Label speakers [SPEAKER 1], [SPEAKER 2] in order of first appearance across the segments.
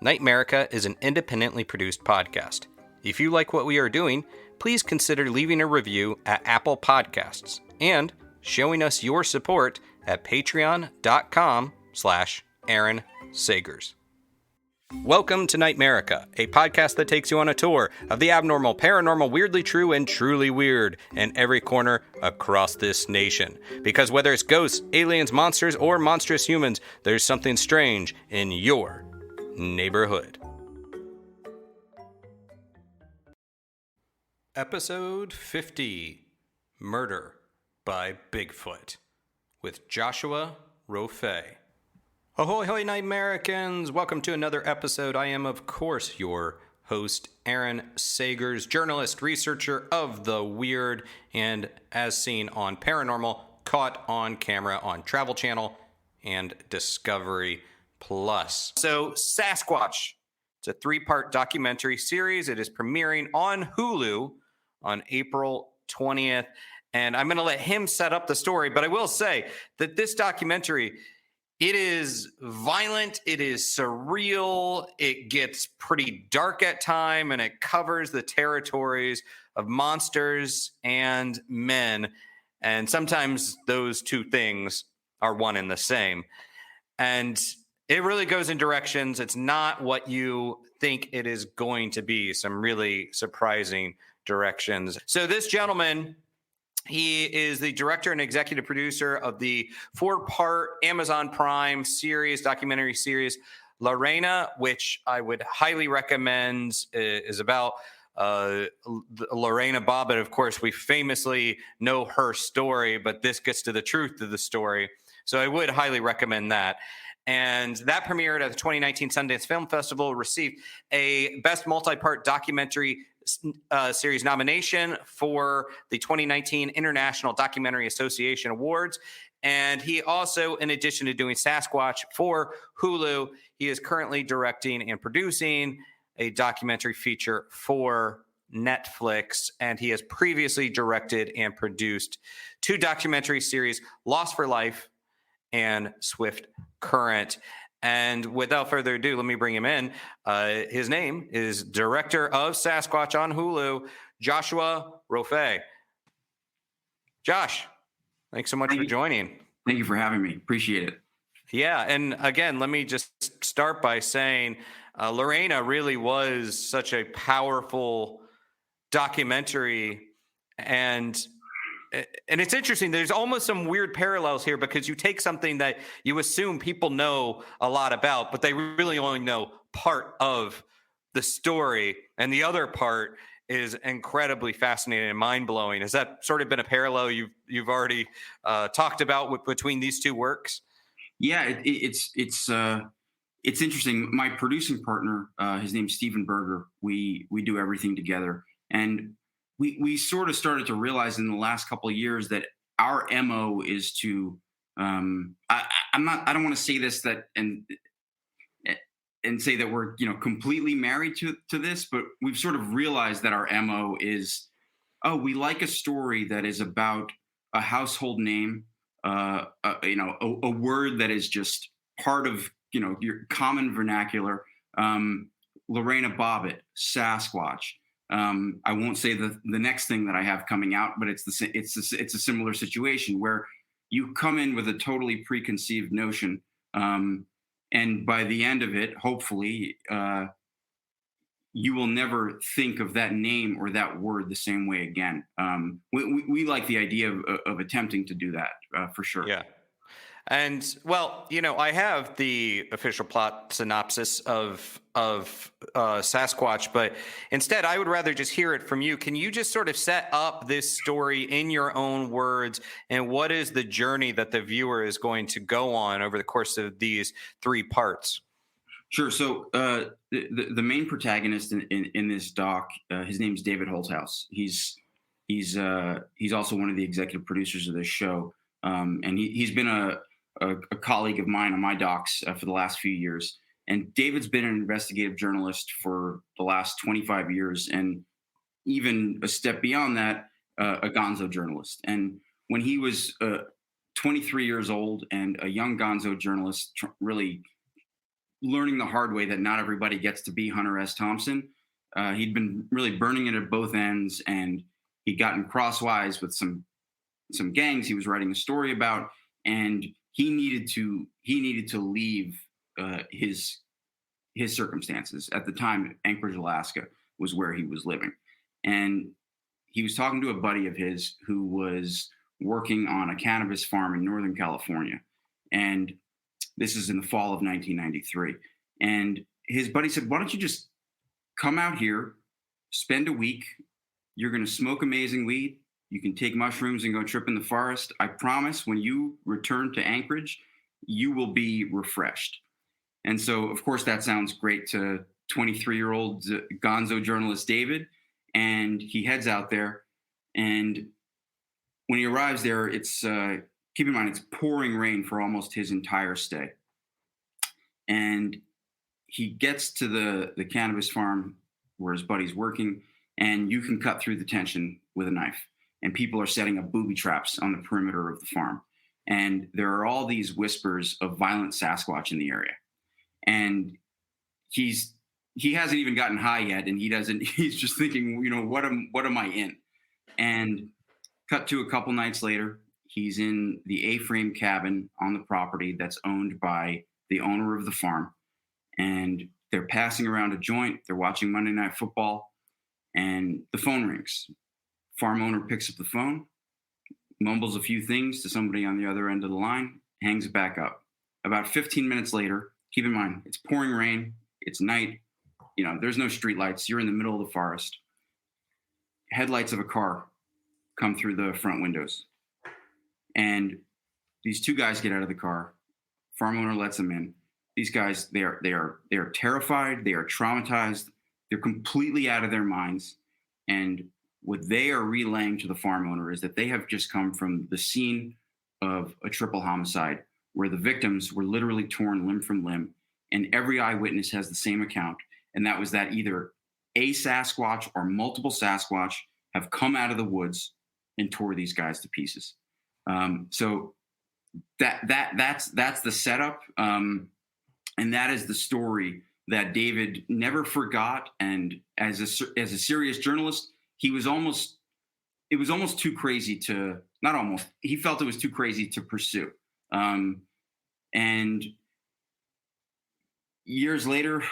[SPEAKER 1] NightMerica is an independently produced podcast. If you like what we are doing, please consider leaving a review at Apple Podcasts and showing us your support at patreon.com/Aaron Sagers. Welcome to NightMerica, a podcast that takes you on a tour of the abnormal, paranormal, weirdly true, and truly weird in every corner across this nation. Because whether it's ghosts, aliens, monsters, or monstrous humans, there's something strange in your neighborhood. Episode 50, Murder by Bigfoot, with Joshua Rofé. Ahoy, hoy, NightMericans! Welcome to another episode. I am, of course, your host, Aaron Sagers, journalist, researcher of the weird, and as seen on Paranormal, caught on camera on Travel Channel and Discovery Plus. So, Sasquatch. It's a 3-part documentary series. It is premiering on Hulu on April 20th, and I'm going to let him set up the story, but I will say that this documentary, it is violent, it is surreal, it gets pretty dark at time, and it covers the territories of monsters and men. And sometimes those two things are one and the same. And it really goes in directions. It's not what you think it is going to be. Some really surprising directions. So this gentleman, he is the director and executive producer of the 4-part Amazon Prime series, documentary series, Lorena, which I would highly recommend. Is about Lorena Bobbitt. Of course, we famously know her story, but this gets to the truth of the story. So I would highly recommend that. And that premiered at the 2019 Sundance Film Festival, received a Best Multi-Part Documentary Series nomination for the 2019 International Documentary Association Awards. And he also, in addition to doing Sasquatch for Hulu, he is currently directing and producing a documentary feature for Netflix. And he has previously directed and produced 2 documentary series, Lost for Life and Swift Current. And without further ado, let me bring him in. His name is Director of Sasquatch on Hulu, Joshua Rofé. Josh, thanks so much for joining.
[SPEAKER 2] Thank you for having me. Appreciate it.
[SPEAKER 1] Yeah, and again, let me just start by saying Lorena really was such a powerful documentary, and it's interesting. There's almost some weird parallels here because you take something that you assume people know a lot about, but they really only know part of the story. And the other part is incredibly fascinating and mind-blowing. Has that sort of been a parallel you've already talked about between these two works?
[SPEAKER 2] Yeah, it's interesting. My producing partner, his name's Stephen Berger. We do everything together. And we sort of started to realize in the last couple of years that our MO is to I don't want to say this and say that we're completely married to this, but we've sort of realized that our MO is, we like a story that is about a household name, a word that is just part of your common vernacular. Lorena Bobbitt, Sasquatch. I won't say the next thing that I have coming out, but it's a similar situation where you come in with a totally preconceived notion, and by the end of it, hopefully, you will never think of that name or that word the same way again. We like the idea of attempting to do that for sure.
[SPEAKER 1] Yeah. And well, I have the official plot synopsis of Sasquatch, but instead I would rather just hear it from you. Can you just sort of set up this story in your own words, and what is the journey that the viewer is going to go on over the course of these 3 parts?
[SPEAKER 2] Sure. So the main protagonist in this doc, his name is David Holthouse. He's also one of the executive producers of this show, and he's been a colleague of mine on my docs for the last few years. And David's been an investigative journalist for the last 25 years, and even a step beyond that, a gonzo journalist. And when he was 23 years old and a young gonzo journalist, really, learning the hard way that not everybody gets to be Hunter S. Thompson. He'd been really burning it at both ends, and he'd gotten crosswise with some gangs he was writing a story about, and he needed to leave his circumstances. At the time, Anchorage, Alaska was where he was living, and he was talking to a buddy of his who was working on a cannabis farm in Northern California, and this is in the fall of 1993. And his buddy said, "Why don't you just come out here, spend a week? You're going to smoke amazing weed. You can take mushrooms and go trip in the forest. I promise when you return to Anchorage, you will be refreshed." And so, of course, that sounds great to 23-year-old gonzo journalist David. And he heads out there. And when he arrives there, it's keep in mind, it's pouring rain for almost his entire stay. And he gets to the cannabis farm where his buddy's working, and you can cut through the tension with a knife. And people are setting up booby traps on the perimeter of the farm. And there are all these whispers of violent Sasquatch in the area. And he hasn't even gotten high yet, and he's just thinking, what am I in? And cut to a couple nights later, he's in the A-frame cabin on the property that's owned by the owner of the farm. And they're passing around a joint. They're watching Monday Night Football, and the phone rings. Farm owner picks up the phone, mumbles a few things to somebody on the other end of the line, hangs it back up. About 15 minutes later, keep in mind, it's pouring rain, it's night, there's no street lights, you're in the middle of the forest. Headlights of a car come through the front windows. And these two guys get out of the car. Farm owner lets them in. These guys, they are terrified, they are traumatized, they're completely out of their minds. And what they are relaying to the farm owner is that they have just come from the scene of a triple homicide where the victims were literally torn limb from limb, and every eyewitness has the same account, and that was that either a Sasquatch or multiple Sasquatch have come out of the woods and tore these guys to pieces. So that's the setup, and that is the story that David never forgot. And as a serious journalist, it was almost too crazy to he felt it was too crazy to pursue. And years later,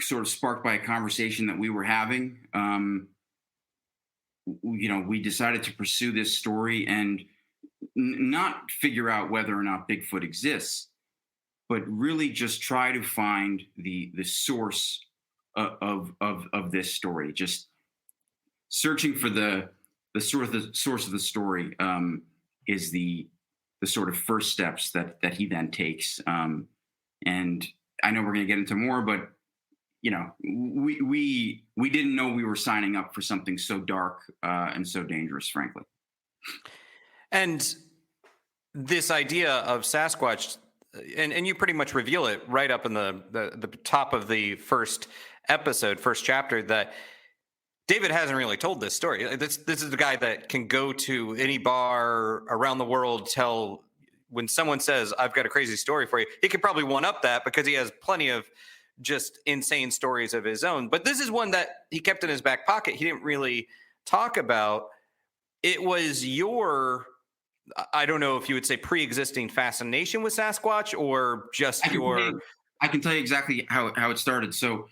[SPEAKER 2] sort of sparked by a conversation that we were having, we decided to pursue this story and not figure out whether or not Bigfoot exists, but really just try to find the source of this story. Just searching for the source of the story is the sort of first steps that he then takes. And I know we're going to get into more, but we didn't know we were signing up for something so dark and so dangerous, frankly.
[SPEAKER 1] And this idea of Sasquatch, and you pretty much reveal it right up in the top of the first chapter, that David hasn't really told this story. This is the guy that can go to any bar around the world, when someone says, "I've got a crazy story for you," he could probably one up that because he has plenty of just insane stories of his own. But this is one that he kept in his back pocket. He didn't really talk about. It was I don't know if you would say pre-existing fascination with Sasquatch or just
[SPEAKER 2] I can tell you exactly how it started. So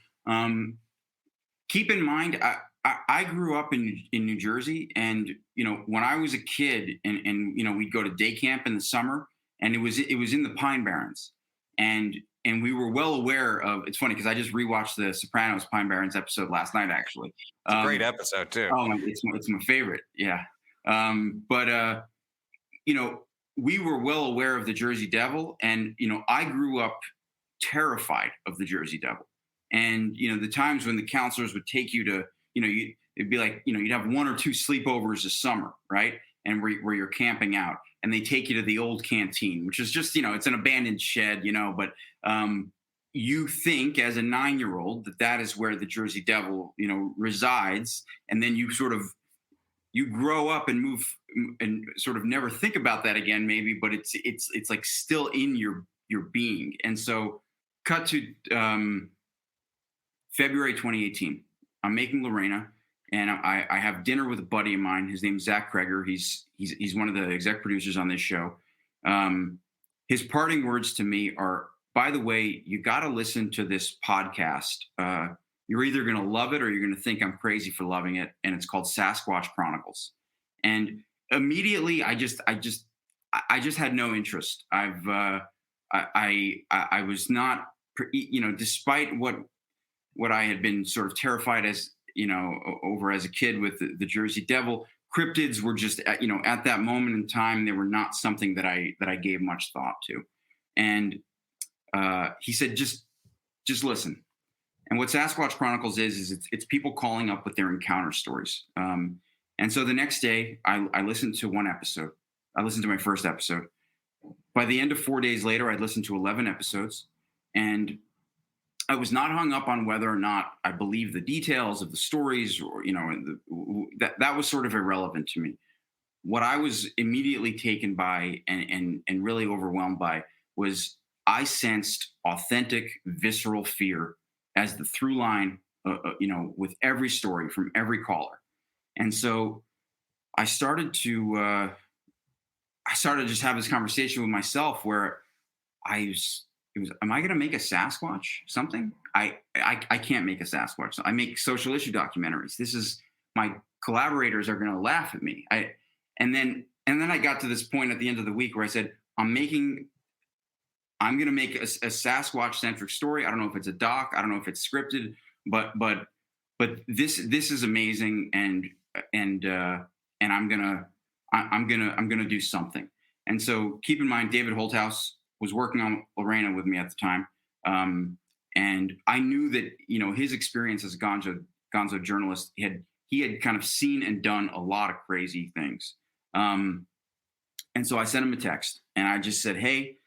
[SPEAKER 2] keep in mind, I grew up in New Jersey, and when I was a kid, and we'd go to day camp in the summer, and it was in the Pine Barrens, and we were well aware of. It's funny because I just rewatched the Sopranos Pine Barrens episode last night. Actually,
[SPEAKER 1] it's a great episode too.
[SPEAKER 2] Oh, it's my favorite. Yeah, but we were well aware of the Jersey Devil, and I grew up terrified of the Jersey Devil, and the times when the counselors would take you to it'd be like, you'd have one or two sleepovers a summer, right? And where you're camping out, and they take you to the old canteen, which is just, it's an abandoned shed, but you think as a 9-year-old that is where the Jersey Devil, resides. And then you grow up and move and sort of never think about that again, maybe, but it's like still in your being. And so cut to February 2018. I'm making Lorena, and I have dinner with a buddy of mine. His name's Zach Kreger. He's one of the exec producers on this show. His parting words to me are, by the way, you got to listen to this podcast. You're either going to love it or you're going to think I'm crazy for loving it. And it's called Sasquatch Chronicles. And immediately I just had no interest. I was not, despite what I had been sort of terrified as, over as a kid with the Jersey Devil, cryptids were just, at that moment in time, they were not something that I gave much thought to. And he said, just listen. And what Sasquatch Chronicles is it's people calling up with their encounter stories. And so the next day, I listened to one episode. I listened to my first episode. By the end of 4 days later, I'd listened to 11 episodes. And I was not hung up on whether or not I believed the details of the stories, or, that was sort of irrelevant to me. What I was immediately taken by and really overwhelmed by was I sensed authentic, visceral fear as the through line, with every story from every caller. And so I started to just have this conversation with myself where am I going to make a Sasquatch something? I can't make a Sasquatch. I make social issue documentaries. My collaborators are going to laugh at me. And then I got to this point at the end of the week where I said, I'm going to make a Sasquatch centric story. I don't know if it's a doc. I don't know if it's scripted, but this is amazing. And I'm gonna do something. And so keep in mind, David Holthouse was working on Lorena with me at the time. And I knew that, his experience as a gonzo journalist, he had kind of seen and done a lot of crazy things. And so I sent him a text and I just said, hey,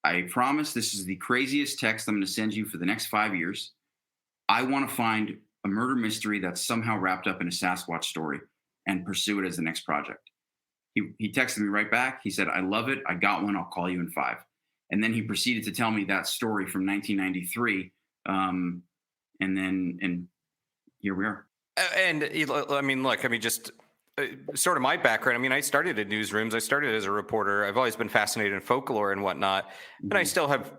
[SPEAKER 2] I promise this is the craziest text I'm going to send you for the next 5 years. I want to find a murder mystery that's somehow wrapped up in a Sasquatch story and pursue it as the next project. He texted me right back. He said, I love it. I got one. I'll call you in 5. And then he proceeded to tell me that story from 1993. And here we are.
[SPEAKER 1] And just sort of my background. I started in newsrooms. I started as a reporter. I've always been fascinated in folklore and whatnot. And I still have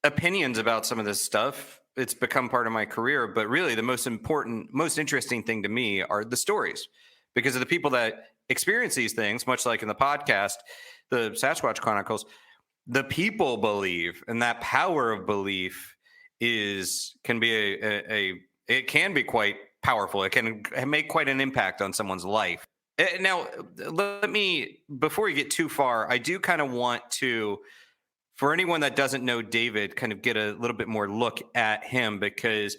[SPEAKER 1] opinions about some of this stuff. It's become part of my career. But really, the most important, most interesting thing to me are the stories, because of the people that experience these things, much like in the podcast, the Sasquatch Chronicles. The people believe, and that power of belief can be quite powerful. It can make quite an impact on someone's life. Now, before you get too far, I do kind of want to, for anyone that doesn't know David, kind of get a little bit more look at him, because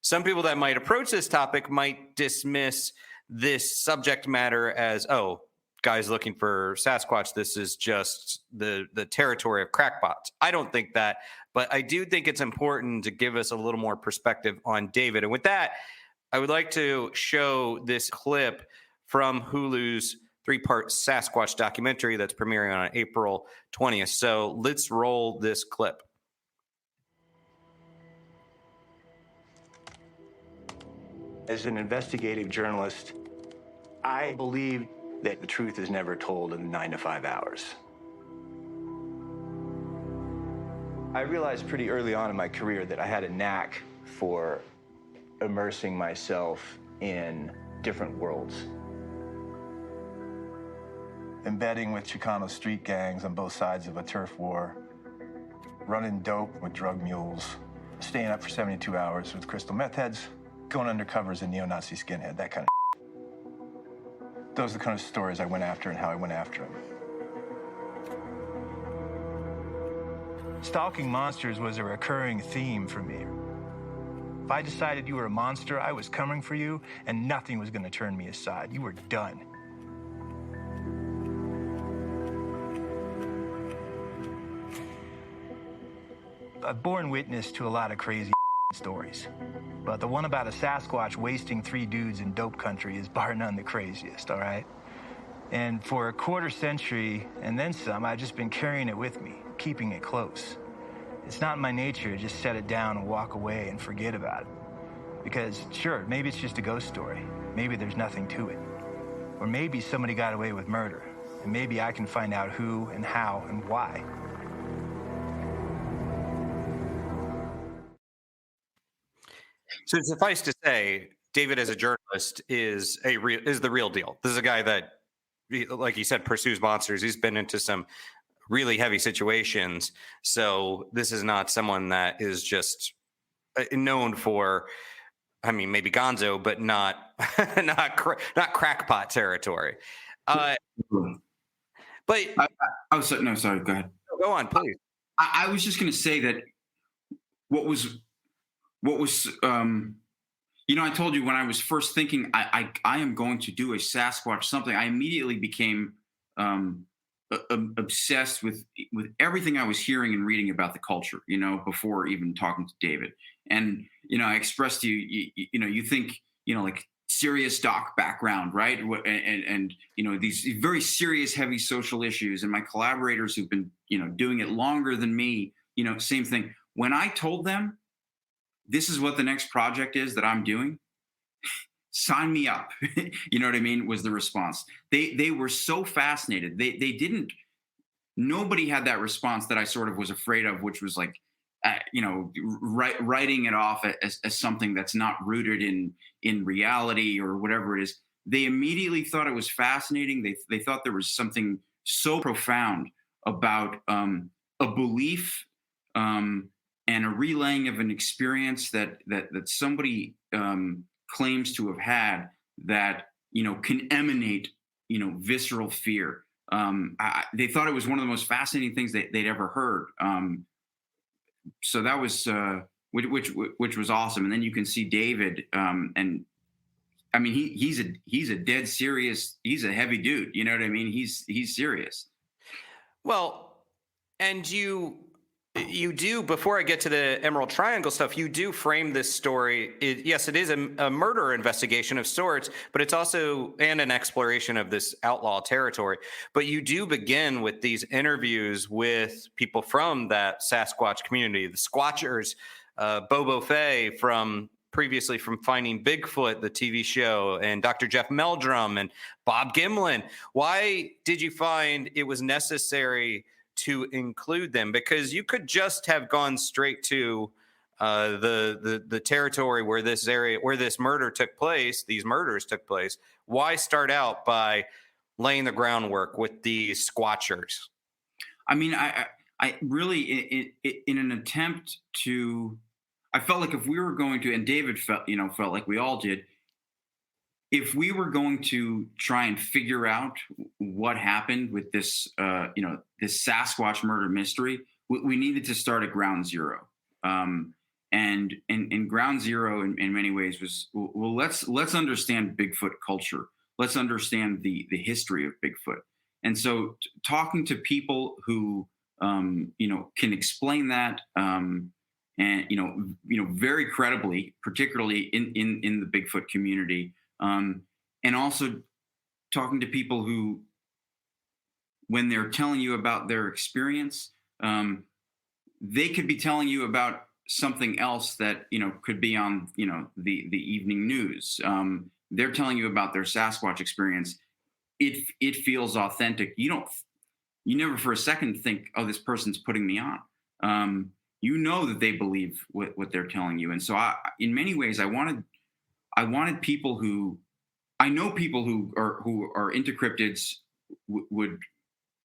[SPEAKER 1] some people that might approach this topic might dismiss this subject matter as, oh, guys looking for Sasquatch, this is just the territory of crackpots. I don't think that, but I do think it's important to give us a little more perspective on David. And with that, I would like to show this clip from Hulu's 3-part Sasquatch documentary that's premiering on April 20th. So let's roll this clip.
[SPEAKER 3] As an investigative journalist, I believe that the truth is never told in 9 to 5 hours. I realized pretty early on in my career that I had a knack for immersing myself in different worlds. Embedding with Chicano street gangs on both sides of a turf war, running dope with drug mules, staying up for 72 hours with crystal meth heads, going undercover as a neo-Nazi skinhead, that kind of Those are the kind of stories I went after and how I went after them. Stalking monsters was a recurring theme for me. If I decided you were a monster, I was coming for you, and nothing was going to turn me aside. You were done. I've borne witness to a lot of crazy stories, but the one about a Sasquatch wasting 3 dudes in dope country is bar none the craziest, all right? And for a quarter century and then some, I've just been carrying it with me, keeping it close. It's not in my nature to just set it down and walk away and forget about it. Because, sure, maybe it's just a ghost story. Maybe there's nothing to it. Or maybe somebody got away with murder. And maybe I can find out who and how and why.
[SPEAKER 1] So suffice to say, David as a journalist is the real deal. This is a guy that, like you said, pursues monsters. He's been into some really heavy situations. So this is not someone that is just known for, I mean, maybe gonzo, but not not crackpot territory. But
[SPEAKER 2] sorry, go ahead.
[SPEAKER 1] Go on, please.
[SPEAKER 2] I was just going to say that what was I told you when I was first thinking I am going to do a Sasquatch something, I immediately became obsessed with everything I was hearing and reading about the culture, before even talking to David. And I expressed to you, you think, like serious doc background, right? And these very serious, heavy social issues. And my collaborators who've been, doing it longer than me, same thing. When I told them, this is what the next project is that I'm doing, sign me up. You know what I mean? Was the response. They were so fascinated. Nobody had that response that I sort of was afraid of, which was like, writing it off as something that's not rooted in reality or whatever it is. They immediately thought it was fascinating. They thought there was something so profound about a belief and a relaying of an experience that somebody claims to have had that can emanate visceral fear. They thought it was one of the most fascinating things they'd ever heard. So that was which was awesome. And then you can see David, and I mean he's a dead serious. He's a heavy dude. You know what I mean? He's serious.
[SPEAKER 1] Well, and you do, before I get to the Emerald Triangle stuff, you do frame this story. Yes, it is a murder investigation of sorts, but it's also an exploration of this outlaw territory. But you do begin with these interviews with people from that Sasquatch community, the Squatchers, Bobo Fay previously from Finding Bigfoot, the TV show, and Dr. Jeff Meldrum and Bob Gimlin. Why did you find it was necessary to include them? Because you could just have gone straight to the territory where this murder took place, these murders took place. Why start out by laying the groundwork with these Squatchers?
[SPEAKER 2] I mean, I really, in an attempt to, I felt like if we were going to, and David felt like we all did, if we were going to try and figure out what happened with this, this Sasquatch murder mystery, we needed to start at ground zero. And ground zero in many ways was, well, let's understand Bigfoot culture. Let's understand the history of Bigfoot. And so talking to people who, can explain that, and, very credibly, particularly in the Bigfoot community, and also talking to people who, when they're telling you about their experience, they could be telling you about something else that could be on the evening news. They're telling you about their Sasquatch experience. It feels authentic. You never for a second think, oh, this person's putting me on. That they believe what they're telling you. And so in many ways, I wanted people who, I know people who are into cryptids would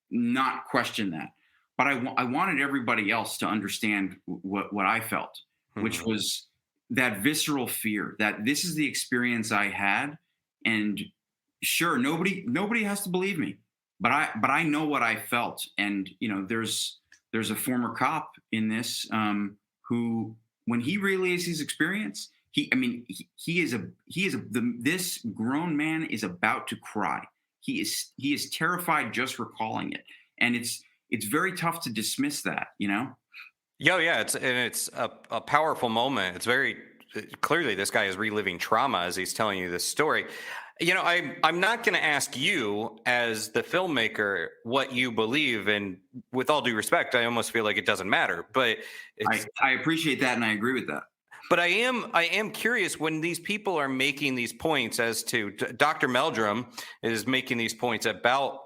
[SPEAKER 2] not question that, but I wanted everybody else to understand what I felt, which was that visceral fear that this is the experience I had, and sure, nobody has to believe me, but I know what I felt, and there's a former cop in this who, when he relays his experience, this grown man is about to cry. He is terrified just recalling it, and it's very tough to dismiss that,
[SPEAKER 1] Yeah, it's a powerful moment. It's very clearly this guy is reliving trauma as he's telling you this story. I'm not going to ask you as the filmmaker what you believe, and with all due respect, I almost feel like it doesn't matter. But
[SPEAKER 2] I appreciate that, and I agree with that.
[SPEAKER 1] But I am curious when these people are making these points as to Dr. Meldrum is making these points about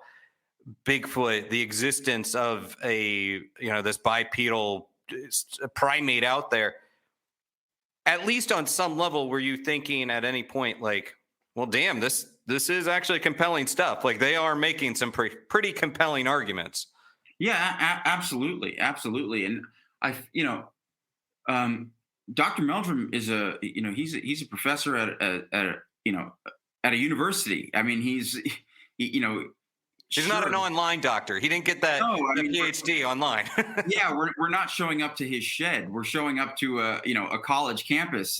[SPEAKER 1] Bigfoot, the existence of this bipedal primate out there. At least on some level, were you thinking at any point like, well, damn, this is actually compelling stuff. Like they are making some pretty compelling arguments.
[SPEAKER 2] Yeah, absolutely. And Dr. Meldrum is he's a professor at a university. I mean, he's
[SPEAKER 1] sure. Not an online doctor. He didn't get that PhD online.
[SPEAKER 2] Yeah, we're not showing up to his shed. We're showing up to a college campus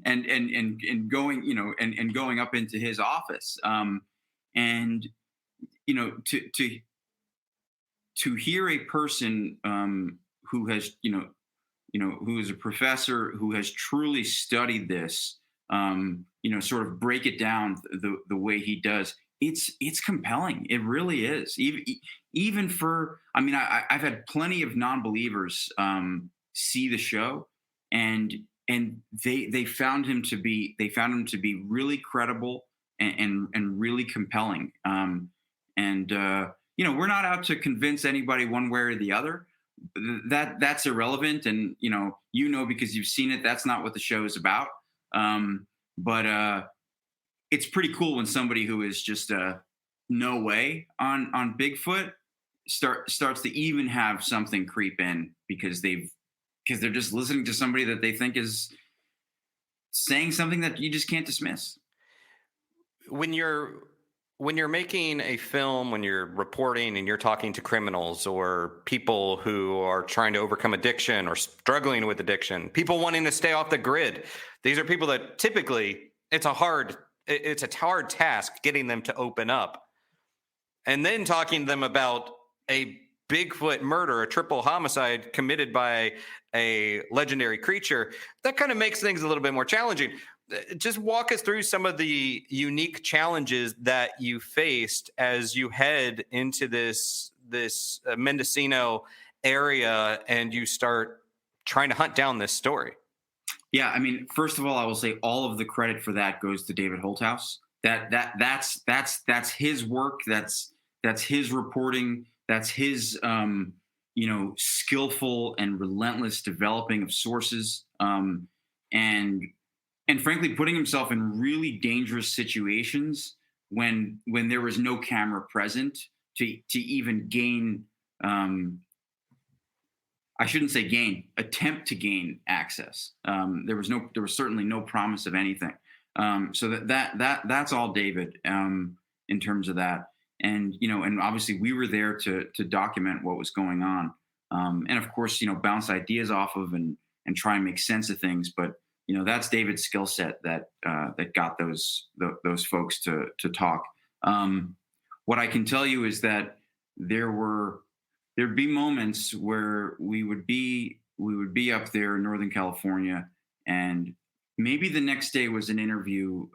[SPEAKER 2] and going up into his office. And to hear a person who has who is a professor who has truly studied this, sort of break it down the way he does. It's compelling. It really is. Even for, I've had plenty of non-believers see the show, and they found him to be really credible and really compelling. We're not out to convince anybody one way or the other. That's irrelevant, and because you've seen it, that's not what the show is about. But it's pretty cool when somebody who is just no way on Bigfoot starts to even have something creep in because they're just listening to somebody that they think is saying something that you just can't dismiss.
[SPEAKER 1] When you're making a film, when you're reporting and you're talking to criminals or people who are trying to overcome addiction or struggling with addiction, people wanting to stay off the grid, these are people that typically it's a hard task getting them to open up. And then talking to them about a Bigfoot murder, a triple homicide committed by a legendary creature, that kind of makes things a little bit more challenging. Just walk us through some of the unique challenges that you faced as you head into this Mendocino area and you start trying to hunt down this story.
[SPEAKER 2] Yeah, first of all, I will say all of the credit for that goes to David Holthouse. That's his work. That's his reporting. That's his skillful and relentless developing of sources. And frankly, putting himself in really dangerous situations when there was no camera present to even gain. I shouldn't say gain, attempt to gain access. There was certainly no promise of anything. So that's all David in terms of that. And, and obviously we were there to document what was going on. And of course, bounce ideas off of and try and make sense of things. But, that's David's skill set that got those folks to talk. What I can tell you is that there'd be moments where we would be up there in Northern California, and maybe the next day was an interview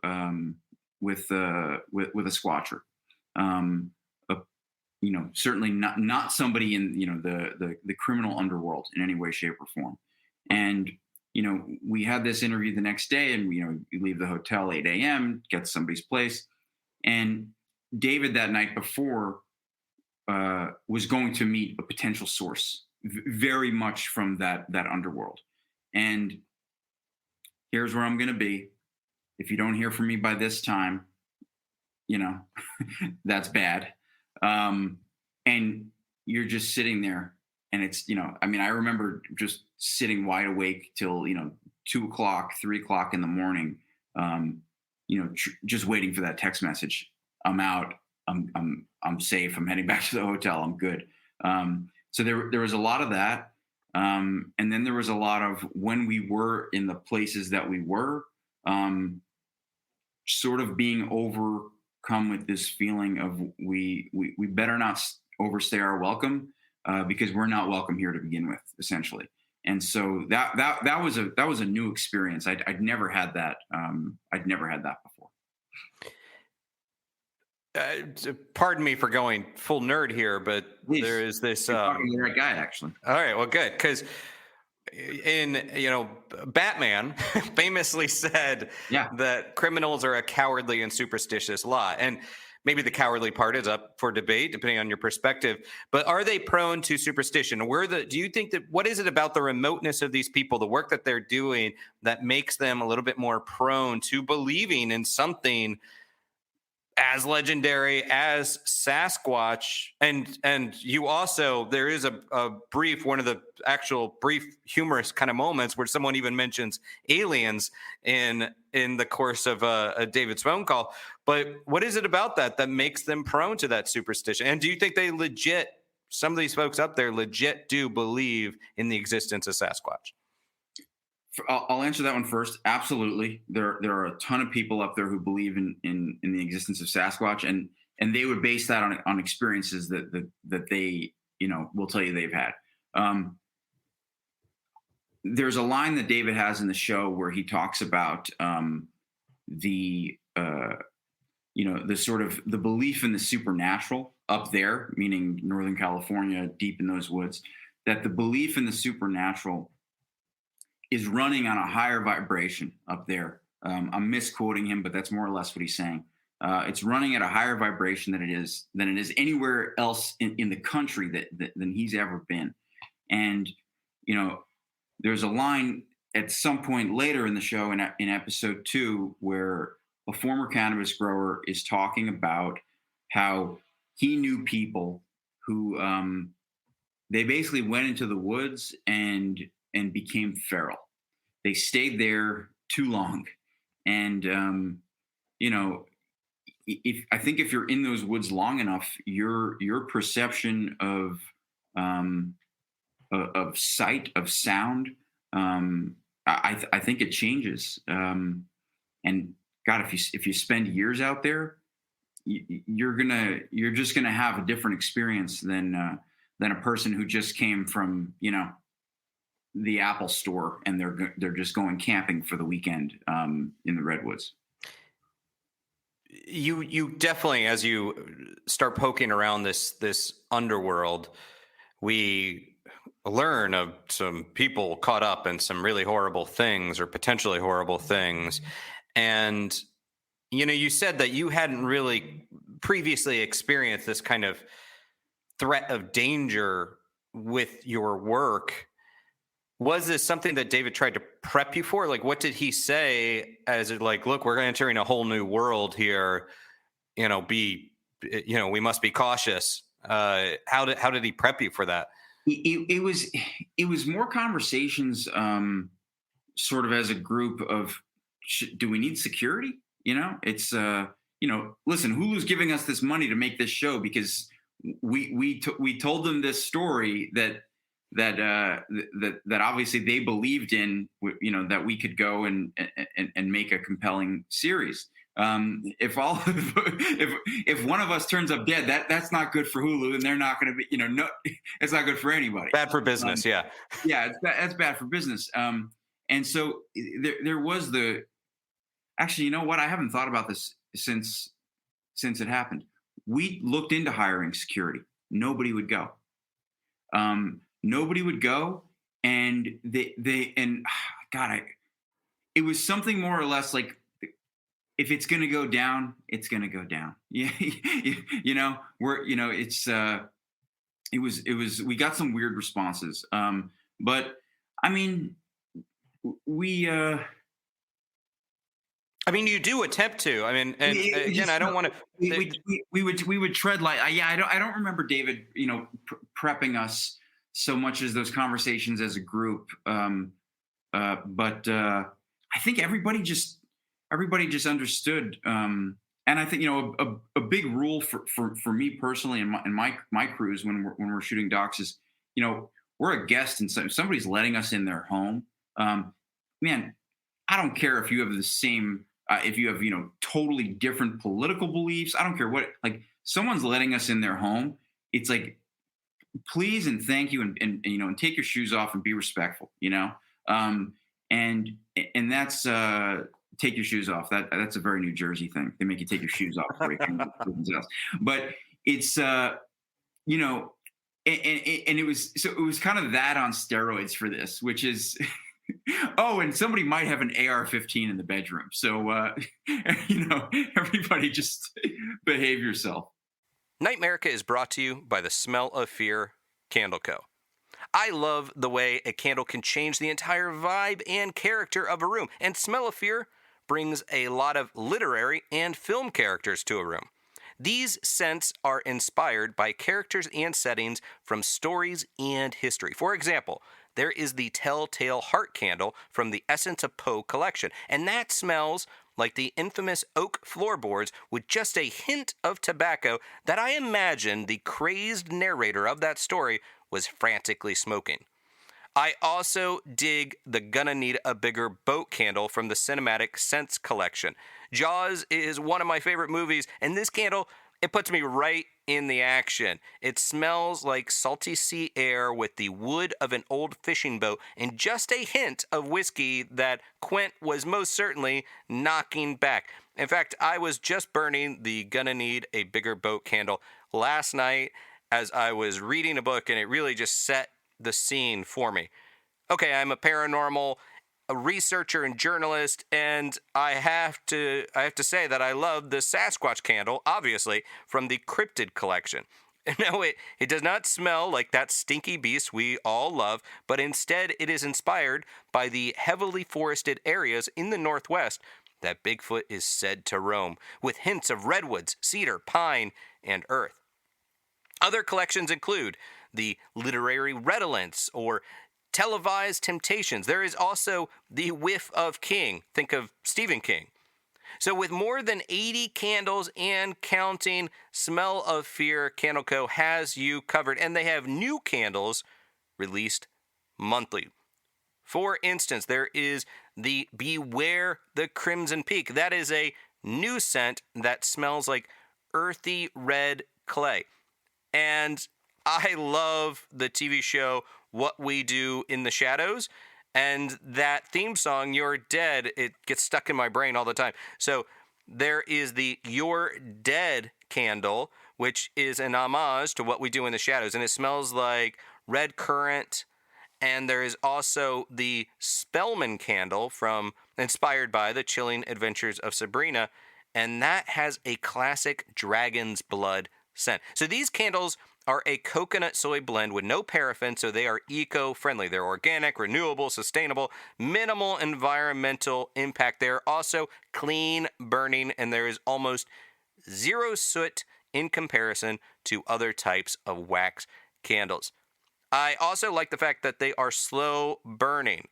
[SPEAKER 2] with a Squatcher. Certainly not somebody in the criminal underworld in any way, shape, or form. And we had this interview the next day, and you leave the hotel 8 a.m., get to somebody's place, and David that night before was going to meet a potential source, very much from that underworld. And here's where I'm going to be. If you don't hear from me by this time, that's bad. And you're just sitting there, and it's, I remember just sitting wide awake till, 2:00, 3:00 in the morning, just waiting for that text message. I'm out. I'm safe. I'm heading back to the hotel. I'm good. So there was a lot of that. And then there was a lot of when we were in the places that we were, sort of being overcome with this feeling of we better not overstay our welcome, because we're not welcome here to begin with, essentially. And so that was a new experience. I'd never had that. I'd never had that before.
[SPEAKER 1] pardon me for going full nerd here, but
[SPEAKER 2] Please.
[SPEAKER 1] there is this.
[SPEAKER 2] You're talking to the right guy, actually.
[SPEAKER 1] All right, well, good, because Batman famously said that criminals are a cowardly and superstitious lot, and maybe the cowardly part is up for debate depending on your perspective. But are they prone to superstition? Do you think that what is it about the remoteness of these people, the work that they're doing, that makes them a little bit more prone to believing in something as legendary as Sasquatch? And you also, there is a brief, one of the actual brief humorous kind of moments where someone even mentions aliens in the course of a David's phone call. But what is it about that makes them prone to that superstition? And do you think they legit, some of these folks up there legit do believe in the existence of Sasquatch?
[SPEAKER 2] I'll answer that one first. Absolutely, there are a ton of people up there who believe in the existence of Sasquatch, and they would base that on experiences that they will tell you they've had. There's a line that David has in the show where he talks about the sort of the belief in the supernatural up there, meaning Northern California, deep in those woods, that the belief in the supernatural is running on a higher vibration up there. I'm misquoting him, but that's more or less what he's saying. It's running at a higher vibration than it is anywhere else in the country than he's ever been. And there's a line at some point later in the show in episode 2 where a former cannabis grower is talking about how he knew people who they basically went into the woods and became feral. They stayed there too long. And, if you're in those woods long enough, your perception of sight, of sound, I think it changes. And God, if you spend years out there, you're just gonna have a different experience than a person who just came from the Apple store and they're just going camping for the weekend in the redwoods.
[SPEAKER 1] You definitely, as you start poking around this underworld, we learn of some people caught up in some really horrible things or potentially horrible things. And you said that you hadn't really previously experienced this kind of threat of danger with your work. Was this something that David tried to prep you for? Like, what did he say as it like, look, we're entering a whole new world here, we must be cautious. How did he prep you for that?
[SPEAKER 2] It was more conversations, sort of as a group of, do we need security? It's, listen, Hulu's giving us this money to make this show because we told them this story that obviously they believed in, that we could go and make a compelling series. If one of us turns up dead, that's not good for Hulu, and they're not going to be, it's not good for anybody.
[SPEAKER 1] Bad for business. Yeah,
[SPEAKER 2] that's bad for business. And so there was actually, you know what? I haven't thought about this since it happened. We looked into hiring security. Nobody would go. Nobody would go, and it was something more or less like, if it's going to go down, it's going to go down. Yeah, we got some weird responses, but I mean,
[SPEAKER 1] you do attempt to. I mean, and again, I don't want to.
[SPEAKER 2] We would tread light. I don't remember David, prepping us so much as those conversations as a group. But I think everybody just understood. And I think a big rule for me personally and my crews when we're shooting docs is, we're a guest and somebody's letting us in their home. Man, I don't care if you have the same. If you have, totally different political beliefs, I don't care what, like, someone's letting us in their home. It's like, please and thank you. And take your shoes off and be respectful, and that's, take your shoes off. That's a very New Jersey thing. They make you take your shoes off before you can go to someone's house. But it's you know, and it was kind of that on steroids for this, which is oh, and somebody might have an AR-15 in the bedroom. So everybody just behave yourself.
[SPEAKER 1] NightMerica is brought to you by the Smell of Fear Candle Co. I love the way a candle can change the entire vibe and character of a room, and Smell of Fear brings a lot of literary and film characters to a room. These scents are inspired by characters and settings from stories and history. For example, there is the Telltale Heart candle from the Essence of Poe collection, and that smells like the infamous oak floorboards with just a hint of tobacco that I imagine the crazed narrator of that story was frantically smoking. I also dig the Gonna Need a Bigger Boat candle from the Cinematic Scents collection. Jaws is one of my favorite movies, and this candle, it puts me right in the action. It smells like salty sea air with the wood of an old fishing boat and just a hint of whiskey that Quint was most certainly knocking back. In fact, I was just burning the Gonna Need a Bigger Boat candle last night as I was reading a book, and it really just set the scene for me. Okay, I'm a paranormal researcher and journalist, and I have to say that I love the Sasquatch candle, obviously, from the Cryptid collection. No, it does not smell like that stinky beast we all love, but instead it is inspired by the heavily forested areas in the Northwest that Bigfoot is said to roam, with hints of redwoods, cedar, pine, and earth. Other collections include the Literary Redolence or Televised Temptations. There is also the Whiff of King. Think of Stephen King. So with more than 80 candles and counting, Smell of Fear Candle Co. has you covered, and they have new candles released monthly. For instance, there is the Beware the Crimson Peak. That is a new scent that smells like earthy red clay. And I love the TV show What We Do in the Shadows, and that theme song, You're Dead, it gets stuck in my brain all the time. So there is the You're Dead candle, which is an homage to What We Do in the Shadows, and it smells like red currant. And there is also the Spellman candle inspired by The Chilling Adventures of Sabrina, and that has a classic dragon's blood scent. So these candles are a coconut soy blend with no paraffin, so they are eco-friendly. They're organic, renewable, sustainable, minimal environmental impact. They're also clean burning, and there is almost zero soot in comparison to other types of wax candles. I also like the fact that they are slow burning,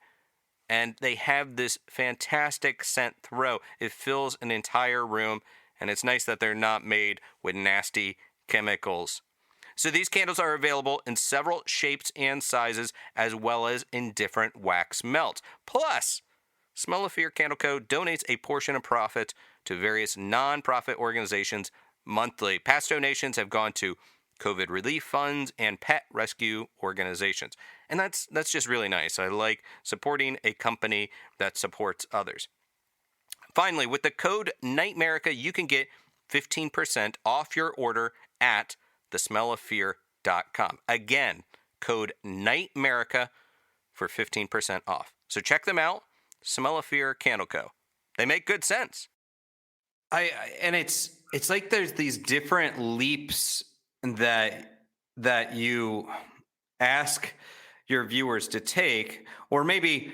[SPEAKER 1] and they have this fantastic scent throw. It fills an entire room, and it's nice that they're not made with nasty chemicals. So these candles are available in several shapes and sizes, as well as in different wax melts. Plus, Smell of Fear Candle Co. donates a portion of profit to various non-profit organizations monthly. Past donations have gone to COVID relief funds and pet rescue organizations. And that's just really nice. I like supporting a company that supports others. Finally, with the code NightMerica, you can get 15% off your order at thesmelloffear.com. Again, code NightMerica for 15% off. So check them out, Smell of Fear Candle Co. They make good sense. And it's like there's these different leaps that you ask your viewers to take, or maybe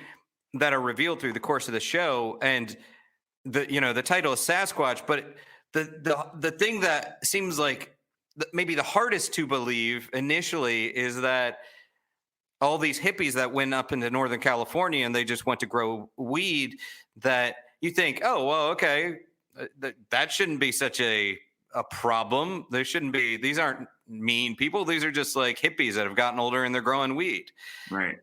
[SPEAKER 1] that are revealed through the course of the show. And the title is Sasquatch, but the thing that seems like maybe the hardest to believe initially is that all these hippies that went up into Northern California and they just went to grow weed, that you think, oh, well, okay, that shouldn't be such a problem. There shouldn't be, these aren't mean people. These are just like hippies that have gotten older and they're growing weed.
[SPEAKER 2] Right.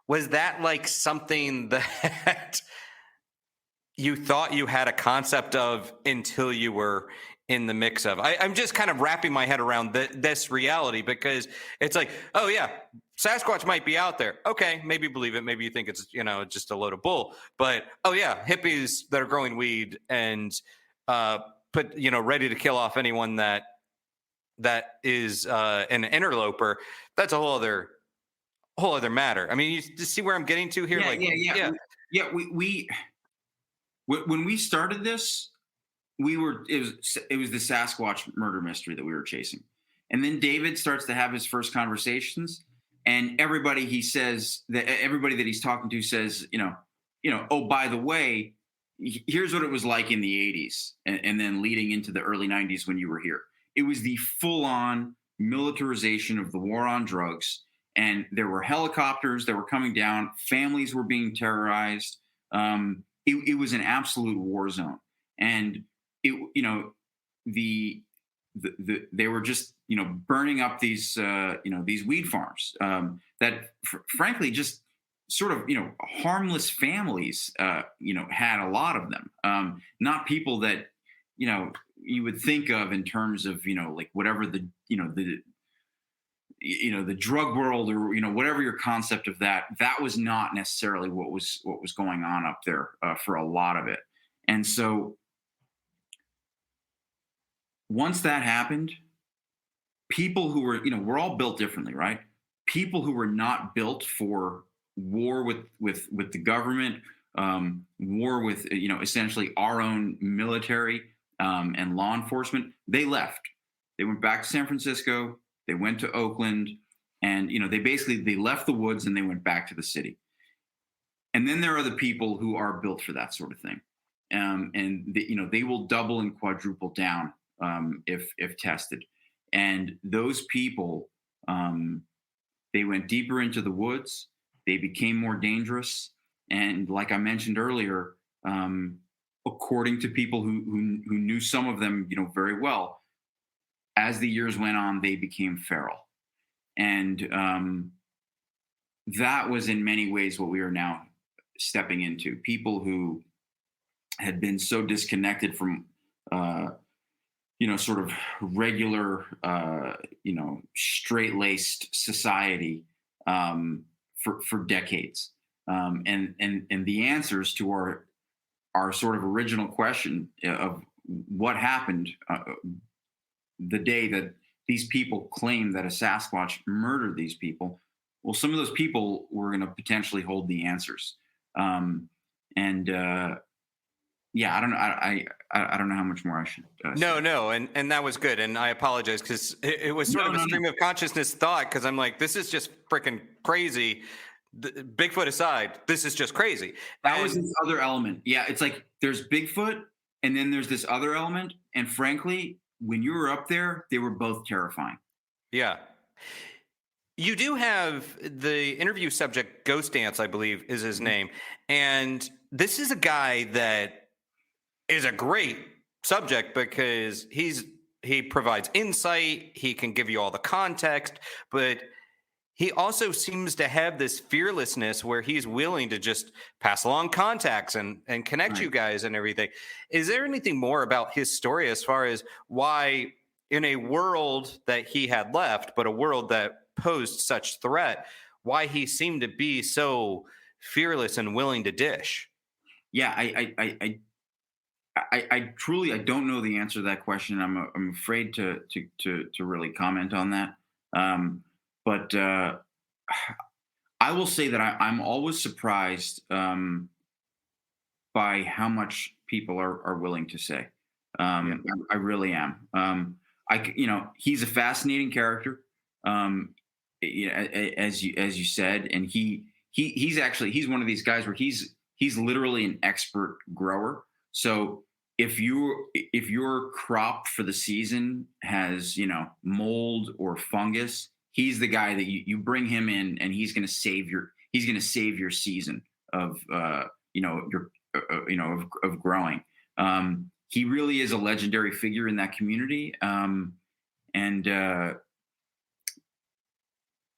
[SPEAKER 1] Was that like something that you thought you had a concept of until you were in the mix of. I'm just kind of wrapping my head around this reality, because it's like, oh yeah, Sasquatch might be out there. Okay, maybe believe it. Maybe you think it's, just a load of bull. But oh yeah, hippies that are growing weed and ready to kill off anyone that is an interloper. That's a whole other matter. I mean, you see where I'm getting to here?
[SPEAKER 2] Yeah. We when we started this, it was the Sasquatch murder mystery that we were chasing. And then David starts to have his first conversations, and everybody that he's talking to says, oh, by the way, here's what it was like in the 80s, and then leading into the early 90s when you were here. It was the full-on militarization of the war on drugs, and there were helicopters that were coming down. Families were being terrorized. It was an absolute war zone, and they were just burning up these these weed farms that frankly just sort of harmless families had a lot of them, not people that you would think of in terms of like whatever the the drug world, or whatever your concept of that was not necessarily what was going on up there for a lot of it. And so once that happened, people who were we're all built differently, right? People who were not built for war with the government, war with essentially our own military and law enforcement, they left. They went back to San Francisco. They went to Oakland, and they left the woods and they went back to the city. And then there are the people who are built for that sort of thing, and they will double and quadruple down if tested. And those people, they went deeper into the woods. They became more dangerous, and like I mentioned earlier, according to people who knew some of them very well, as the years went on, they became feral. And that was in many ways what we are now stepping into. People who had been so disconnected from, sort of regular, straight-laced society for decades. And the answers to our sort of original question of what happened the day that these people claim that a Sasquatch murdered these people, well, some of those people were going to potentially hold the answers. I don't know. I don't know how much more I should.
[SPEAKER 1] No, and that was good, and I apologize because it was sort of a stream of consciousness thought, because I'm like, this is just freaking crazy. Bigfoot aside, this is just crazy.
[SPEAKER 2] That was this other element. Yeah, it's like there's Bigfoot, and then there's this other element, and frankly, when you were up there, they were both terrifying.
[SPEAKER 1] Yeah. You do have the interview subject, Ghost Dance, I believe is his name. And this is a guy that is a great subject because he provides insight. He can give you all the context, but he also seems to have this fearlessness where he's willing to just pass along contacts and connect you guys and everything. Is there anything more about his story as far as why, in a world that he had left, but a world that posed such threat, why he seemed to be so fearless and willing to dish?
[SPEAKER 2] Yeah, I truly don't know the answer to that question. I'm afraid to really comment on that. But I will say that I'm always surprised by how much people are willing to say. I really am. He's a fascinating character, as you said, and he's one of these guys where he's literally an expert grower. So if your crop for the season has mold or fungus, he's the guy that you bring him in, and he's going to save your season of of growing. He really is a legendary figure in that community.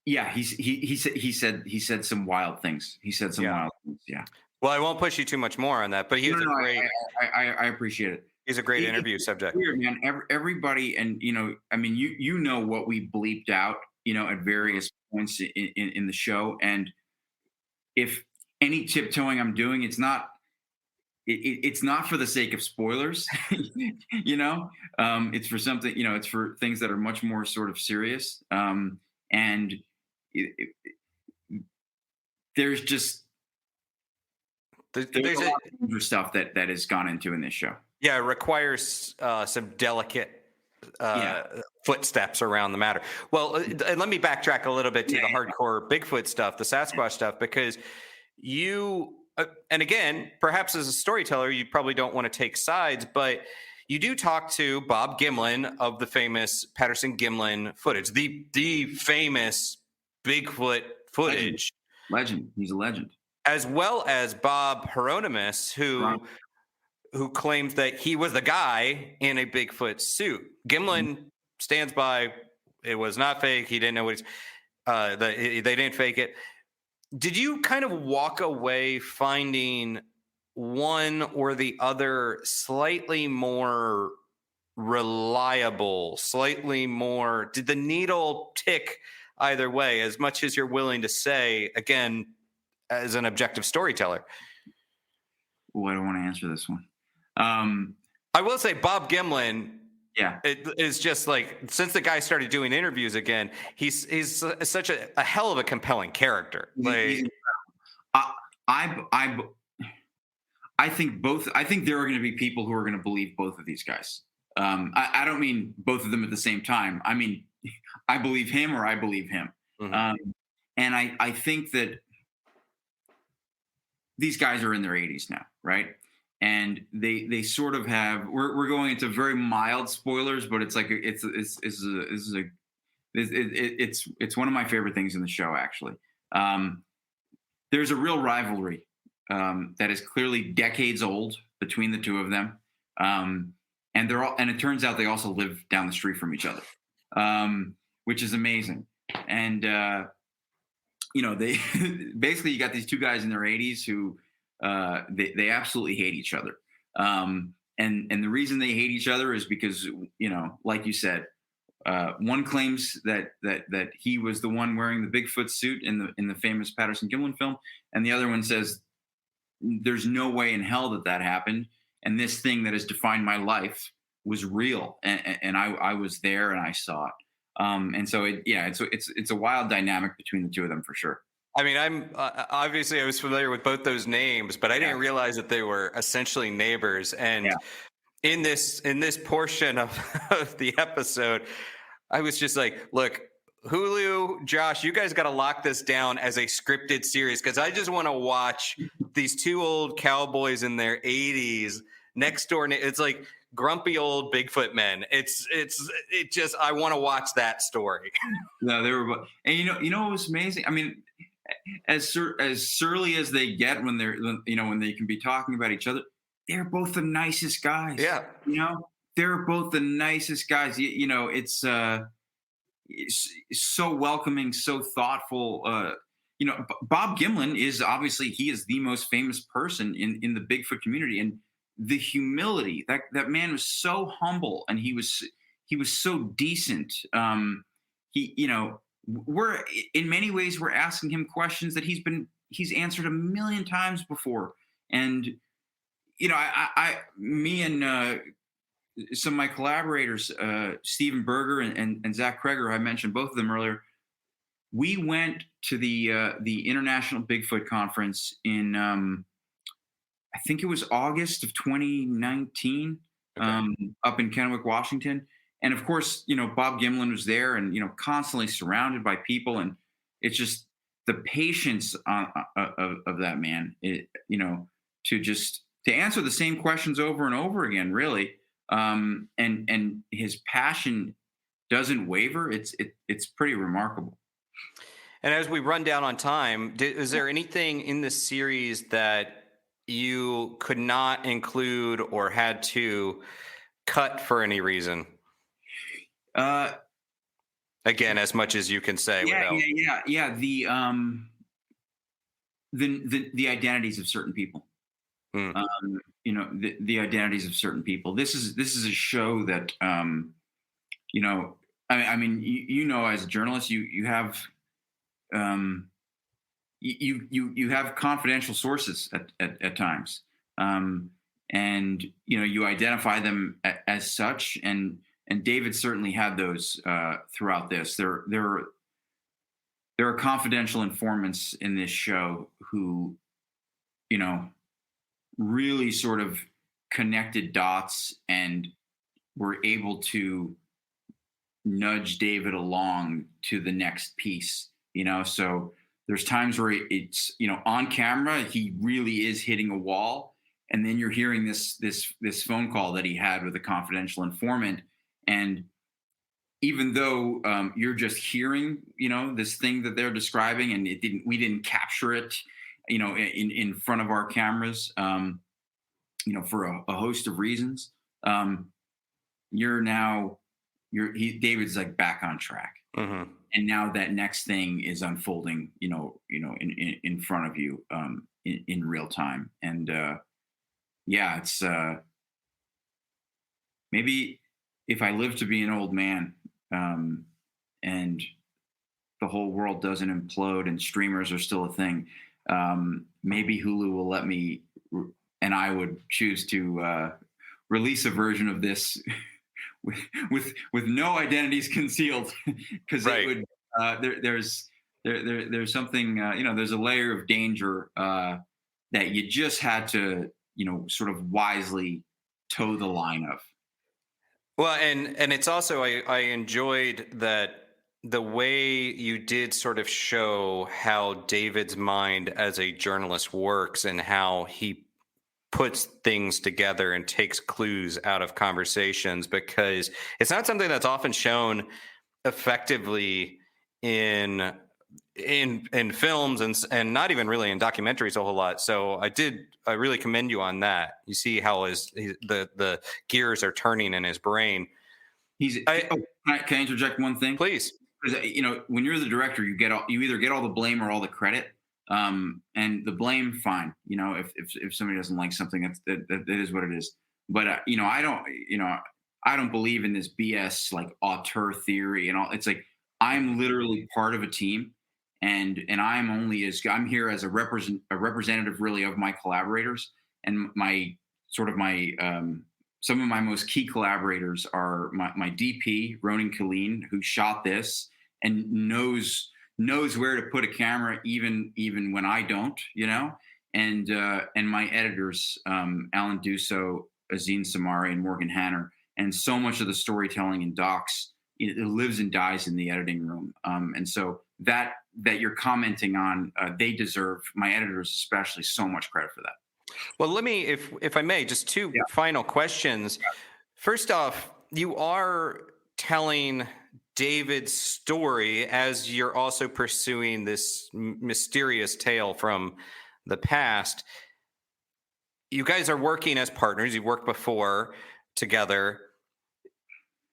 [SPEAKER 2] He said some wild things. Wild things. Yeah.
[SPEAKER 1] Well, I won't push you too much more on that, but he was a great.
[SPEAKER 2] I appreciate it.
[SPEAKER 1] He's a great interview subject.
[SPEAKER 2] Weird, man. Everybody, and I mean, you know what we bleeped out, at various points in the show, and if any tiptoeing I'm doing, it's not for the sake of spoilers, it's for something, it's for things that are much more sort of serious, and there's just there's a lot of dangerous stuff that has gone into in this show.
[SPEAKER 1] Yeah, it requires some delicate footsteps around the matter. Well, let me backtrack a little bit to the hardcore Bigfoot stuff, the Sasquatch stuff, because you, and again, perhaps as a storyteller, you probably don't want to take sides, but you do talk to Bob Gimlin of the famous Patterson-Gimlin footage, the famous Bigfoot footage.
[SPEAKER 2] Legend. He's a legend.
[SPEAKER 1] As well as Bob Hieronymus, who claims that he was the guy in a Bigfoot suit. Gimlin stands by, it was not fake. He didn't know what they didn't fake it. Did you kind of walk away finding one or the other slightly more reliable, slightly more, did the needle tick either way, as much as you're willing to say, again, as an objective storyteller?
[SPEAKER 2] Well, I don't want to answer this one.
[SPEAKER 1] I will say Bob Gimlin,
[SPEAKER 2] it
[SPEAKER 1] is just like, since the guy started doing interviews again, he's such a hell of a compelling character. Like,
[SPEAKER 2] I think there are going to be people who are going to believe both of these guys. I don't mean both of them at the same time. I mean, I believe him or I believe him. Mm-hmm. And I think that these guys are in their 80s now, right? And they sort of have. We're going into very mild spoilers, but it's like it's one of my favorite things in the show. Actually, there's a real rivalry that is clearly decades old between the two of them, and it turns out they also live down the street from each other, which is amazing. And they basically, you got these two guys in their 80s who. They absolutely hate each other. And the reason they hate each other is because, like you said, one claims that he was the one wearing the Bigfoot suit in the famous Patterson-Gimlin film. And the other one says, there's no way in hell that happened. And this thing that has defined my life was real. And I was there and I saw it. And so it's a wild dynamic between the two of them for sure.
[SPEAKER 1] I mean, I'm obviously I was familiar with both those names, but I didn't realize that they were essentially neighbors. And in this portion of the episode, I was just like, look, Hulu, Josh, you guys got to lock this down as a scripted series, because I just want to watch these two old cowboys in their 80s next door. It's like grumpy old Bigfoot men. It just, I want to watch that story.
[SPEAKER 2] No, they were, and you know what was amazing? I mean, as surly as they get when they're, when they can be talking about each other, they're both the nicest guys.
[SPEAKER 1] Yeah.
[SPEAKER 2] They're both the nicest guys. It's so welcoming, so thoughtful. Bob Gimlin is obviously, he is the most famous person in the Bigfoot community, and the humility, that man was so humble, and he was so decent. We're in many ways we're asking him questions that he's answered a million times before. And me and some of my collaborators, Stephen Berger and Zach Kreger, I mentioned both of them earlier. We went to the International Bigfoot Conference in I think it was August of 2019, up in Kennewick, Washington. And of course, Bob Gimlin was there, and constantly surrounded by people, and it's just the patience of that man. To answer the same questions over and over again, really, and his passion doesn't waver. It's pretty remarkable.
[SPEAKER 1] And as we run down on time, is there anything in this series that you could not include or had to cut for any reason? Again, as much as you can say.
[SPEAKER 2] The identities of certain people.
[SPEAKER 1] Mm.
[SPEAKER 2] The identities of certain people. This is a show that, you know, as a journalist, you have, um, you have confidential sources at times, and you identify them as such, and David certainly had those throughout this. There are confidential informants in this show who, you know, really sort of connected dots and were able to nudge David along to the next piece, so there's times where it's, on camera, he really is hitting a wall. And then you're hearing this phone call that he had with a confidential informant. And even though you're just hearing, this thing that they're describing, and we didn't capture it, in front of our cameras, for a host of reasons, David's like back on track.
[SPEAKER 1] Mm-hmm.
[SPEAKER 2] And now that next thing is unfolding, in front of you, in real time. And it's maybe if I live to be an old man, and the whole world doesn't implode and streamers are still a thing, maybe Hulu will let me, and I would choose to release a version of this with no identities concealed, because
[SPEAKER 1] Right.
[SPEAKER 2] it would there's something, there's a layer of danger that you just had to, sort of wisely toe the line of.
[SPEAKER 1] Well, and it's also, I enjoyed that the way you did sort of show how David's mind as a journalist works and how he puts things together and takes clues out of conversations, because it's not something that's often shown effectively in films, and not even really in documentaries a whole lot. So I really commend you on that. You see how the gears are turning in his brain.
[SPEAKER 2] Can I interject one thing?
[SPEAKER 1] Please.
[SPEAKER 2] Because when you're the director, you either get all the blame or all the credit. And the blame, fine. If somebody doesn't like something, that is what it is. But I don't believe in this BS like auteur theory and all. It's like, I'm literally part of a team, and I'm here as a representative really of my collaborators, and some of my most key collaborators are my DP Ronan Killeen, who shot this and knows where to put a camera even when I don't, and my editors, Alan Dusso, Azine Samari, and Morgan Hanner. And so much of the storytelling in docs, it lives and dies in the editing room. And so that you're commenting on, they deserve, my editors especially, so much credit for that.
[SPEAKER 1] Well, let me, if I may, just two final questions. First off, you are telling David's story as you're also pursuing this mysterious tale from the past. You guys are working as partners. You've worked before together.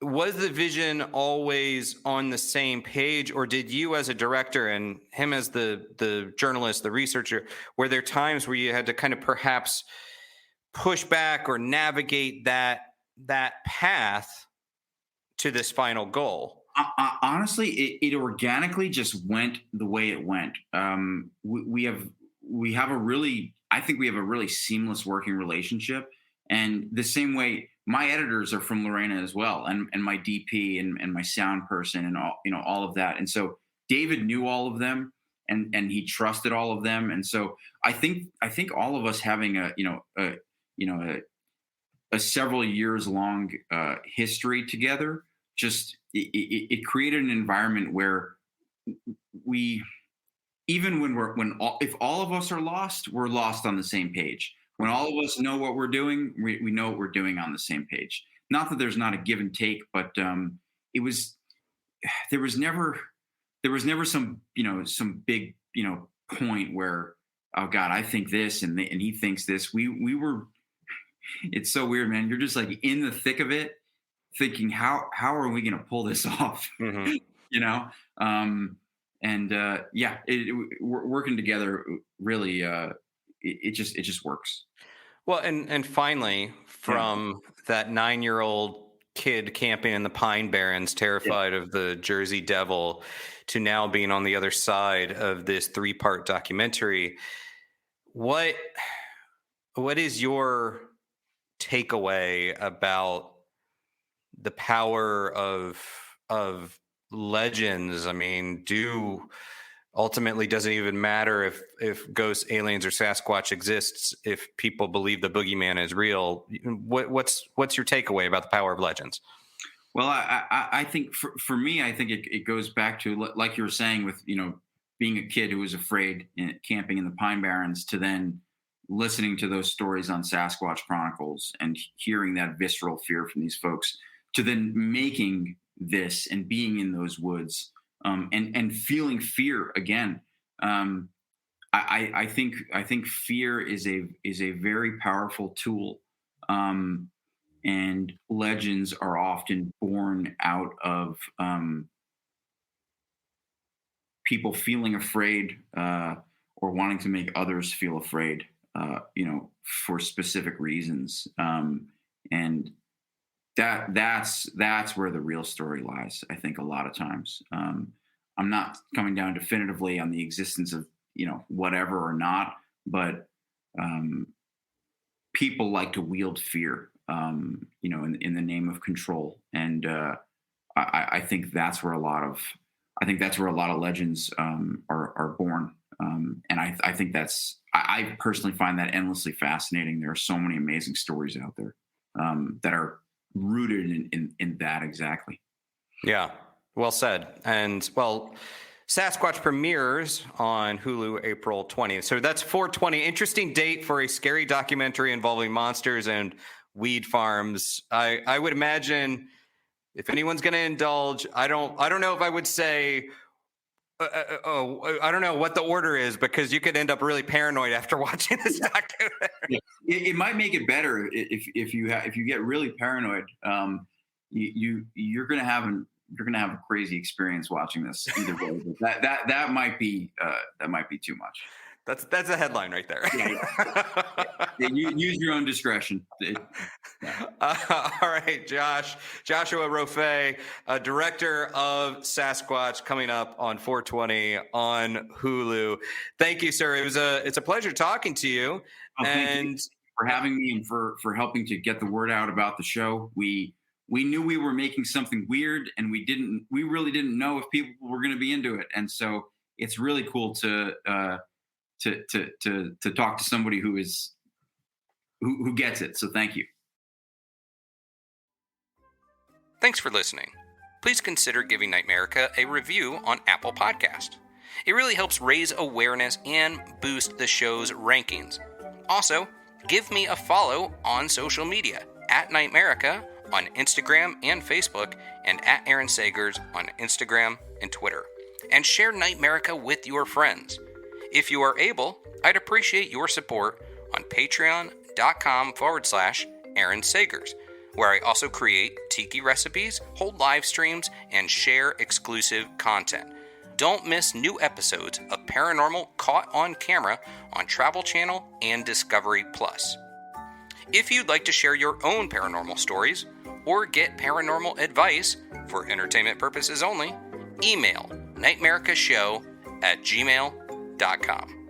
[SPEAKER 1] Was the vision always on the same page, or did you as a director and him as the journalist, the researcher, were there times where you had to kind of perhaps push back or navigate that path to this final goal?
[SPEAKER 2] Honestly, it organically just went the way it went. We have a really seamless working relationship, and the same way my editors are from Lorena as well, and my DP and my sound person and all of that. And so David knew all of them, and he trusted all of them. And so I think all of us having a several years long history together, just it created an environment where if all of us are lost, we're lost on the same page. When all of us know what we're doing, we know what we're doing on the same page. Not that there's not a give and take, but there was never some big point where, oh God, I think this and he thinks this. We were. It's so weird, man. You're just like in the thick of it, thinking how are we going to pull this off?
[SPEAKER 1] Mm-hmm.
[SPEAKER 2] We're working together really. It just works.
[SPEAKER 1] Well, and finally, from that 9-year-old kid camping in the Pine Barrens, terrified of the Jersey Devil, to now being on the other side of this 3-part documentary, what is your takeaway about the power of legends? I mean, ultimately doesn't even matter if ghosts, aliens, or Sasquatch exists if people believe the boogeyman is real. What's your takeaway about the power of legends?
[SPEAKER 2] Well, I think for me, I think it goes back to, like you were saying, with being a kid who was afraid camping in the Pine Barrens, to then listening to those stories on Sasquatch Chronicles and hearing that visceral fear from these folks, to then making this and being in those woods, and feeling fear again. I think fear is a very powerful tool, and legends are often born out of people feeling afraid, or wanting to make others feel afraid, for specific reasons, and that's where the real story lies, I think, a lot of times. I'm not coming down definitively on the existence of whatever or not, but people like to wield fear, in the name of control, and I think that's where a lot of legends are born, and I think I personally find that endlessly fascinating. There are so many amazing stories out there that are rooted in that exactly.
[SPEAKER 1] Yeah, well said. And Sasquatch premieres on Hulu April 20th. So that's 4/20. Interesting date for a scary documentary involving monsters and weed farms. I would imagine, if anyone's going to indulge, I don't know if I would say, I don't know what the order is, because you could end up really paranoid after watching this documentary.
[SPEAKER 2] It might make it better if you get really paranoid. You're gonna have a crazy experience watching this either way. But that might be too much.
[SPEAKER 1] That's a headline right there.
[SPEAKER 2] Use your own discretion.
[SPEAKER 1] All right, Joshua Rofé, director of Sasquatch, coming up on 4/20 on Hulu. Thank you, sir. It's a pleasure talking to you.
[SPEAKER 2] Thank you for having me, and for helping to get the word out about the show. We knew we were making something weird, and we really didn't know if people were going to be into it. And so it's really cool to talk to somebody who gets it. So thank you.
[SPEAKER 1] Thanks for listening. Please consider giving NightMerica a review on Apple Podcast. It really helps raise awareness and boost the show's rankings. Also, give me a follow on social media at NightMerica on Instagram and Facebook, and at Aaron Sagers on Instagram and Twitter. And share NightMerica with your friends. If you are able, I'd appreciate your support on patreon.com/Aaron Sagers, where I also create tiki recipes, hold live streams, and share exclusive content. Don't miss new episodes of Paranormal Caught on Camera on Travel Channel and Discovery Plus. If you'd like to share your own paranormal stories or get paranormal advice for entertainment purposes only, email nightmericashow@gmail.com.